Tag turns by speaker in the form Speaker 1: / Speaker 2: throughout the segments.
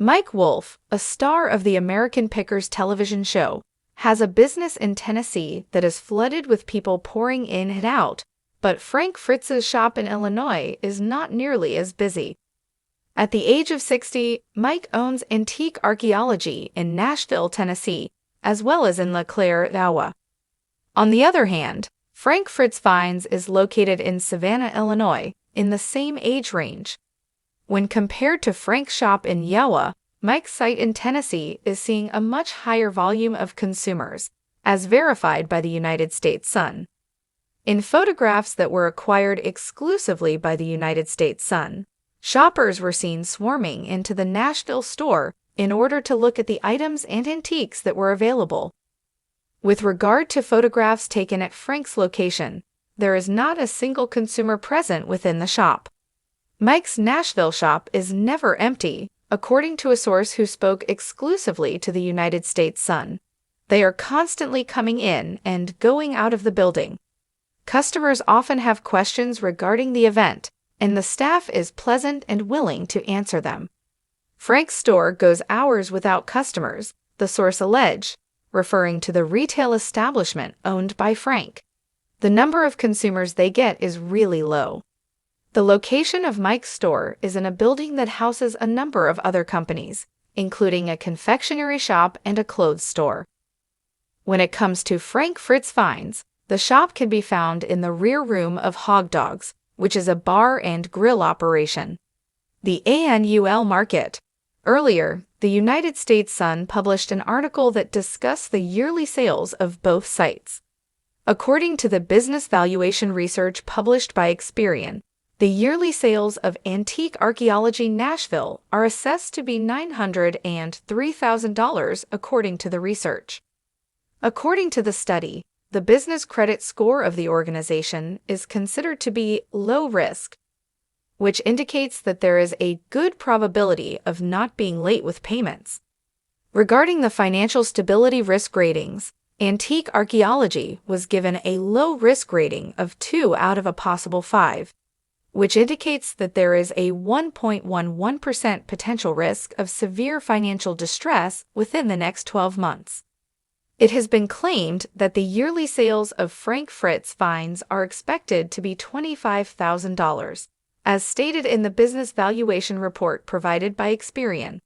Speaker 1: Mike Wolfe, a star of the American Pickers television show, has a business in Tennessee that is flooded with people pouring in and out, but Frank Fritz's shop in Illinois is not nearly as busy. At the age of 60, Mike owns antique archaeology in Nashville, Tennessee, as well as in LeClaire, Iowa. On the other hand, Frank Fritz Finds is located in Savannah, Illinois, in the same age range. When compared to Frank's shop in Iowa, Mike's site in Tennessee is seeing a much higher volume of consumers, as verified by the United States Sun. In photographs that were acquired exclusively by the United States Sun, shoppers were seen swarming into the Nashville store in order to look at the items and antiques that were available. With regard to photographs taken at Frank's location, there is not a single consumer present within the shop. Mike's Nashville shop is never empty, according to a source who spoke exclusively to the United States Sun. They are constantly coming in and going out of the building. Customers often have questions regarding the event, and the staff is pleasant and willing to answer them. Frank's store goes hours without customers, the source alleged, referring to the retail establishment owned by Frank. The number of consumers they get is really low. The location of Mike's store is in a building that houses a number of other companies, including a confectionery shop and a clothes store. When it comes to Frank Fritz Finds, the shop can be found in the rear room of Hog Dogs, which is a bar and grill operation. The Annual Market. Earlier, the United States Sun published an article that discussed the yearly sales of both sites. According to the business valuation research published by Experian, the yearly sales of Antique Archaeology Nashville are assessed to be $903,000 and $3,000 according to the research. According to the study, the business credit score of the organization is considered to be low risk, which indicates that there is a good probability of not being late with payments. Regarding the financial stability risk ratings, Antique Archaeology was given a low risk rating of 2 out of a possible 5. Which indicates that there is a 1.11% potential risk of severe financial distress within the next 12 months. It has been claimed that the yearly sales of Frank Fritz Finds are expected to be $25,000, as stated in the business valuation report provided by Experian.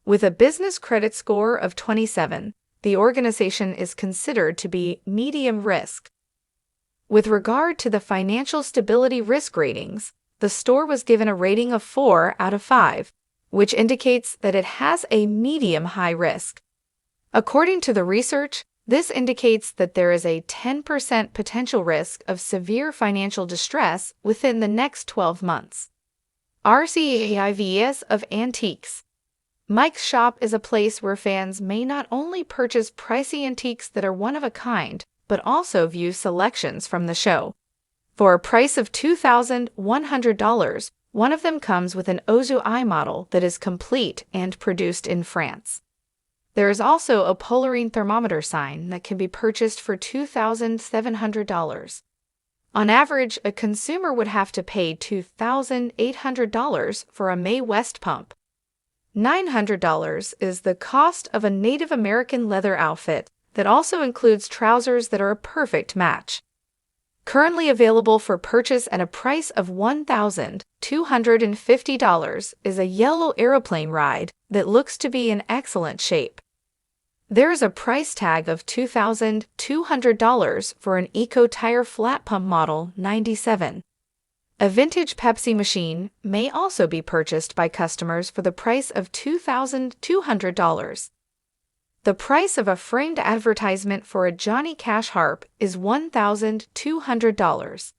Speaker 1: With a business credit score of 27, the organization is considered to be medium risk. With regard to the financial stability risk ratings, the store was given a rating of 4 out of 5, which indicates that it has a medium-high risk. According to the research, this indicates that there is a 10% potential risk of severe financial distress within the next 12 months. Archives of Antiques. Mike's shop is a place where fans may not only purchase pricey antiques that are one of a kind, but also view selections from the show. For a price of $2,100, one of them comes with an Ozu eye model that is complete and produced in France. There is also a Polarine thermometer sign that can be purchased for $2,700. On average, a consumer would have to pay $2,800 for a Mae West pump. $900 is the cost of a Native American leather outfit that also includes trousers that are a perfect match. Currently available for purchase at a price of $1,250 is a yellow aeroplane ride that looks to be in excellent shape. There is a price tag of $2,200 for an Eco Tire flat pump model 97. A vintage Pepsi machine may also be purchased by customers for the price of $2,200. The price of a framed advertisement for a Johnny Cash harp is $1,200.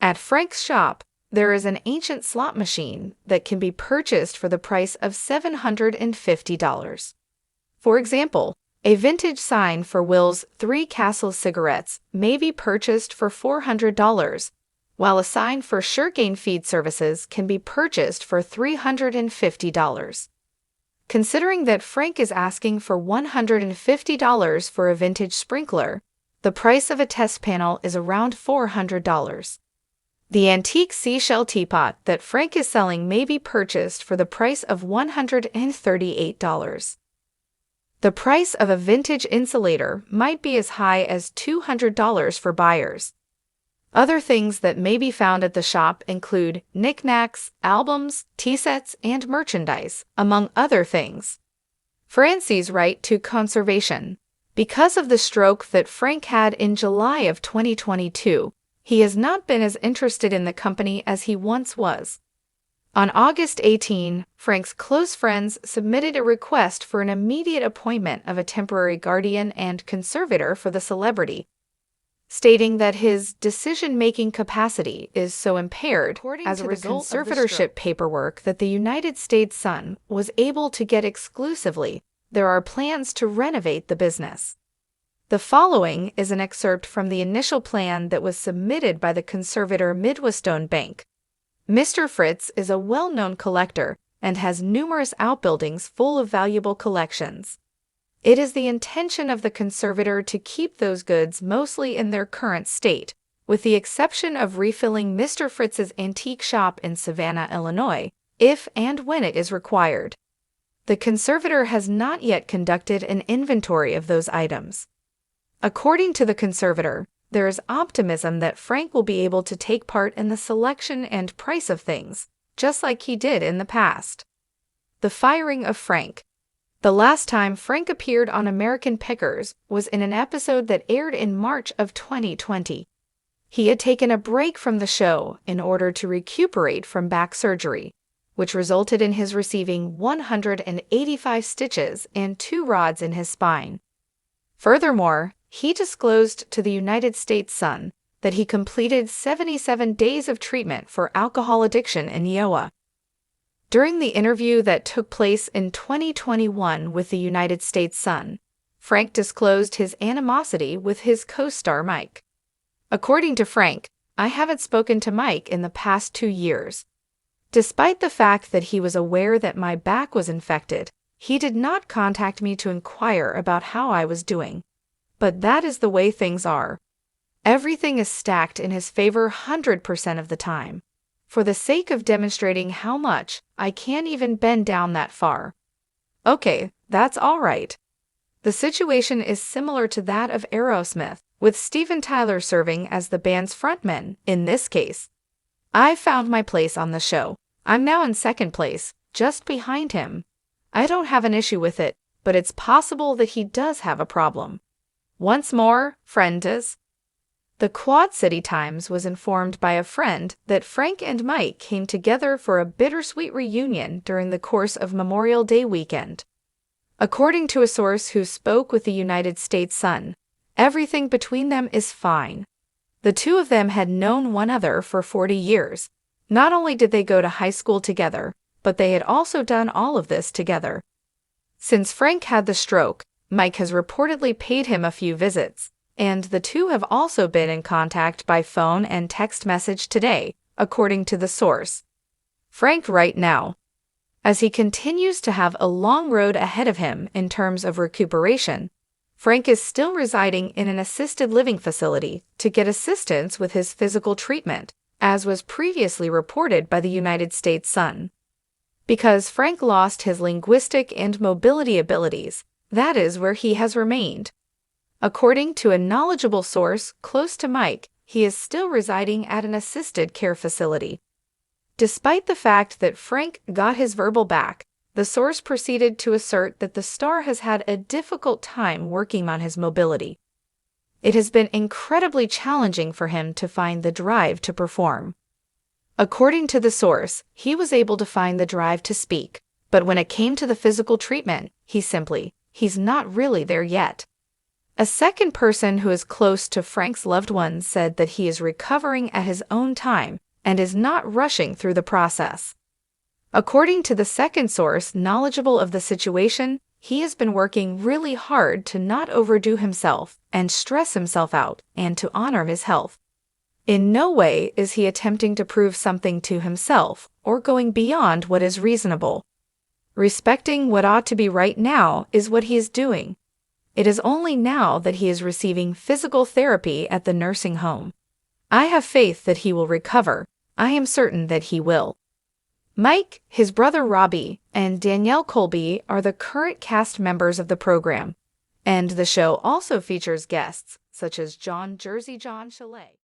Speaker 1: At Frank's shop, there is an ancient slot machine that can be purchased for the price of $750. For example, a vintage sign for Will's Three Castles cigarettes may be purchased for $400, while a sign for Sugarcane Feed Services can be purchased for $350. Considering that Frank is asking for $150 for a vintage sprinkler, the price of a test panel is around $400. The antique seashell teapot that Frank is selling may be purchased for the price of $138. The price of a vintage insulator might be as high as $200 for buyers. Other things that may be found at the shop include knickknacks, albums, tea sets, and merchandise, among other things. Francie's right to conservation. Because of the stroke that Frank had in July of 2022, he has not been as interested in the company as he once was. On August 18, Frank's close friends submitted a request for an immediate appointment of a temporary guardian and conservator for the celebrity, stating that his decision-making capacity is so impaired as a result of conservatorship paperwork that the United States Sun was able to get exclusively. There are plans to renovate the business. The following is an excerpt from the initial plan that was submitted by the conservator Midwestone Bank. Mr. Fritz is a well-known collector and has numerous outbuildings full of valuable collections. It is the intention of the conservator to keep those goods mostly in their current state, with the exception of refilling Mr. Fritz's antique shop in Savannah, Illinois, if and when it is required. The conservator has not yet conducted an inventory of those items. According to the conservator, there is optimism that Frank will be able to take part in the selection and price of things, just like he did in the past. The firing of Frank. The last time Frank appeared on American Pickers was in an episode that aired in March of 2020. He had taken a break from the show in order to recuperate from back surgery, which resulted in his receiving 185 stitches and 2 rods in his spine. Furthermore, he disclosed to the United States Sun that he completed 77 days of treatment for alcohol addiction in Iowa. During the interview that took place in 2021 with the United States Sun, Frank disclosed his animosity with his co-star Mike. According to Frank, "I haven't spoken to Mike in the past 2 years. Despite the fact that he was aware that my back was infected, he did not contact me to inquire about how I was doing. But that is the way things are. Everything is stacked in his favor 100% of the time. For the sake of demonstrating how much, I can't even bend down that far." Okay, that's all right. The situation is similar to that of Aerosmith, with Steven Tyler serving as the band's frontman in this case. "I found my place on the show. I'm now in second place, just behind him. I don't have an issue with it, but it's possible that he does have a problem." Once more, friend does. The Quad City Times was informed by a friend that Frank and Mike came together for a bittersweet reunion during the course of Memorial Day weekend. According to a source who spoke with the United States Sun, everything between them is fine. The two of them had known one another for 40 years. Not only did they go to high school together, but they had also done all of this together. Since Frank had the stroke, Mike has reportedly paid him a few visits, and the two have also been in contact by phone and text message today, according to the source. Frank right now, as he continues to have a long road ahead of him in terms of recuperation, Frank is still residing in an assisted living facility to get assistance with his physical treatment, as was previously reported by the United States Sun. Because Frank lost his linguistic and mobility abilities, that is where he has remained. According to a knowledgeable source close to Mike, he is still residing at an assisted care facility. Despite the fact that Frank got his verbal back, the source proceeded to assert that the star has had a difficult time working on his mobility. It has been incredibly challenging for him to find the drive to perform. According to the source, he was able to find the drive to speak, but when it came to the physical treatment, he's not really there yet. A second person who is close to Frank's loved ones said that he is recovering at his own time and is not rushing through the process. According to the second source knowledgeable of the situation, he has been working really hard to not overdo himself and stress himself out and to honor his health. In no way is he attempting to prove something to himself or going beyond what is reasonable. Respecting what ought to be right now is what he is doing. It is only now that he is receiving physical therapy at the nursing home. I have faith that he will recover. I am certain that he will. Mike, his brother Robbie, and Danielle Colby are the current cast members of the program, and the show also features guests such as Jersey John Chalet.